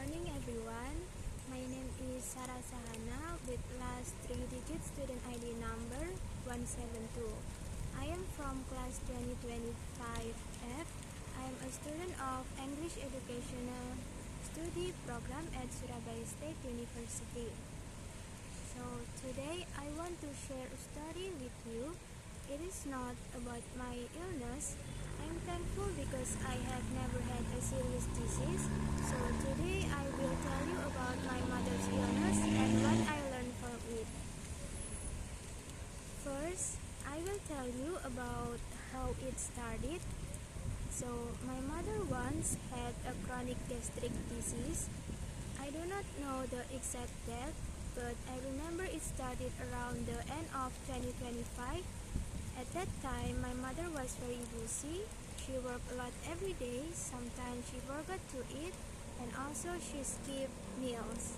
morning everyone. My name is Sarah Sahana with last 3-digit student ID number 172. I am from class 2025F. I am a student of English Educational Study Program at Surabaya State University. So today I want to share a story with you. It is not about my illness. I'm thankful because I have never had a serious disease. So today I will tell you about my mother's illness and what I learned from it. First, I will tell you about how it started. So my mother once had a chronic gastric disease. I do not know the exact date, but I remember it started around the end of 2025. At that time, my mother was very busy. She worked a lot every day. Sometimes she forgot to eat, and also she skipped meals.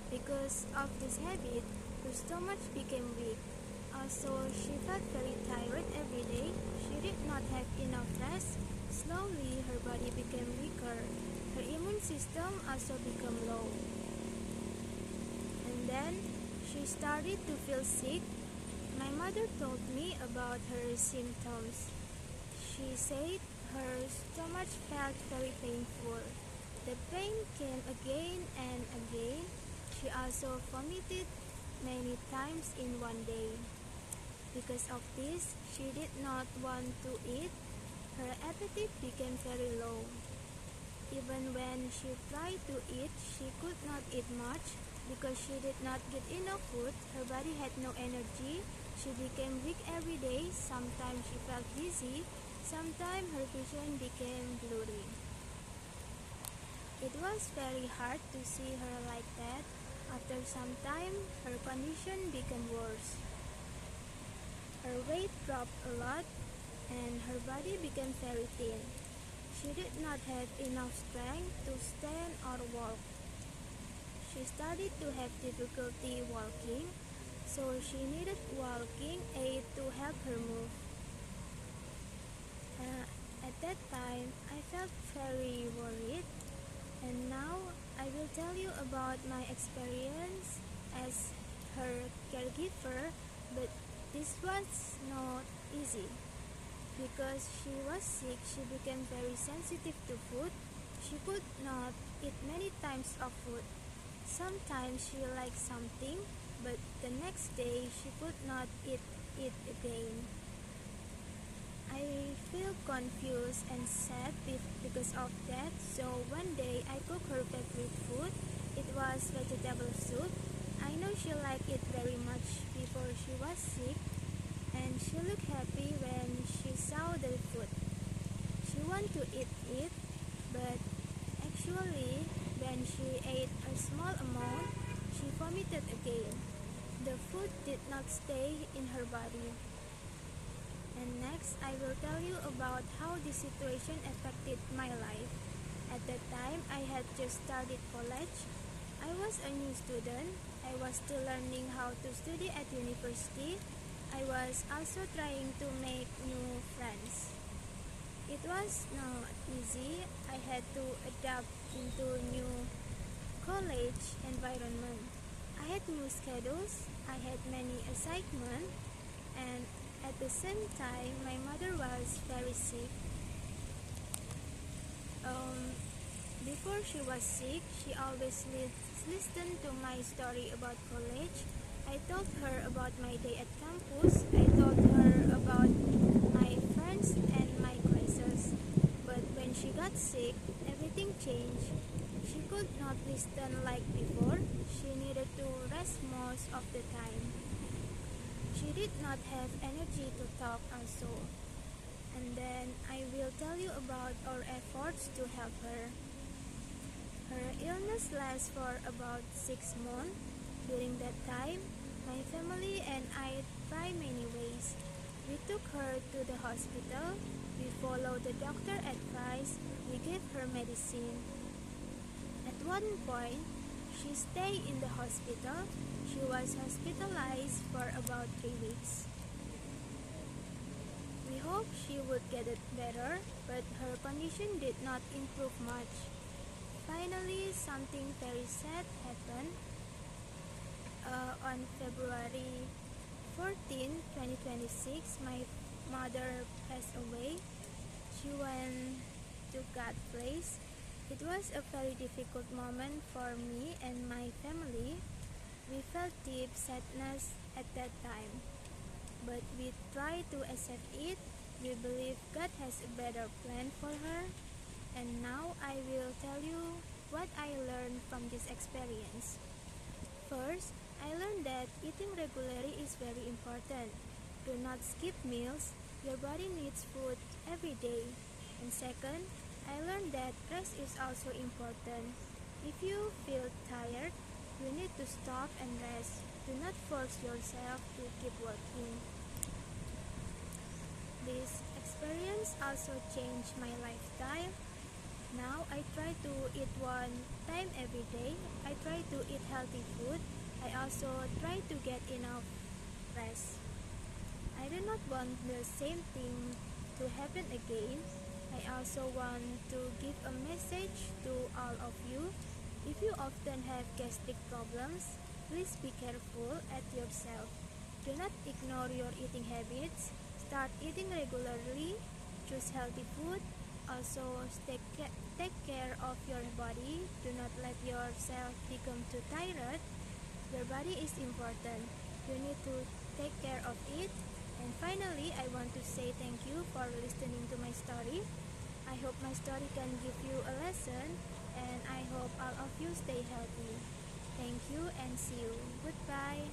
Because of this habit, her stomach became weak. Also, she felt very tired every day. She did not have enough rest. Slowly, her body became weaker. Her immune system also became low. And then, she started to feel sick. My mother told me about her symptoms. She said her stomach felt very painful. The pain came again and again. She also vomited many times in one day. Because of this, she did not want to eat. Her appetite became very low. Even when she tried to eat, she could not eat much. Because she did not get enough food, her body had no energy. She became weak every day. Sometimes she felt dizzy. Sometimes her vision became blurry. It was very hard to see her like that. After some time, her condition became worse. Her weight dropped a lot and her body became very thin. She did not have enough strength to stand or walk. She started to have difficulty walking, so she needed walking aid to help her move. At that time, I felt very worried, and now I will tell you about my experience as her caregiver, but this was not easy. Because she was sick, she became very sensitive to food. She could not eat many types of food. Sometimes she liked something, but the next day she could not eat it again. I feel confused and sad because of that, so one day I cooked her favorite food. It was vegetable soup. I know she liked it very much before she was sick, and she looked happy when she saw the food. She wanted to eat it, but actually, when she ate a small amount, she vomited again. The food did not stay in her body. And next, I will tell you about how this situation affected my life. At that time, I had just started college. I was a new student. I was still learning how to study at university. I was also trying to make new friends. It was not easy. I had to adapt into new college environment. I had new schedules. I had many assignments, and at the same time, my mother was very sick. Before she was sick, she always listened to my story about college. I told her about my day at campus. I told her about my friends and my classes. But when she got sick, everything changed. She could not listen like before. She needed to rest most of the time. She did not have energy to talk also. And then I will tell you about our efforts to help her. Her illness lasts for about 6 months. During that time, my family and I tried many ways. We took her to the hospital. We followed the doctor advice. We gave her medicine. At one point, she stayed in the hospital. She was hospitalized for about 3 weeks. We hoped she would get it better, but her condition did not improve much. Finally, something very sad happened. On February 14, 2026, my mother passed away. She went to God's place. It was a very difficult moment for me and my family. We felt deep sadness at that time, but we tried to accept it. We believe God has a better plan for her. And now I will tell you what I learned from this experience. First, I learned that eating regularly is very important. Do not skip meals. Your body needs food every day. And second, I learned that rest is also important. If you feel tired, you need to stop and rest. Do not force yourself to keep working. This experience also changed my lifestyle. Now I try to eat one time every day. I try to eat healthy food. I also try to get enough rest. I do not want the same thing to happen again. I also want to give a message to all of you. If you often have gastric problems, please be careful at yourself. Do not ignore your eating habits. Start eating regularly. Choose healthy food. Also, take care of your body. Do not let yourself become too tired. Your body is important. You need to take care of it. And finally, I want to say thank you for listening to my story. I hope my story can give you a lesson, and I hope all of you stay healthy. Thank you and see you. Goodbye.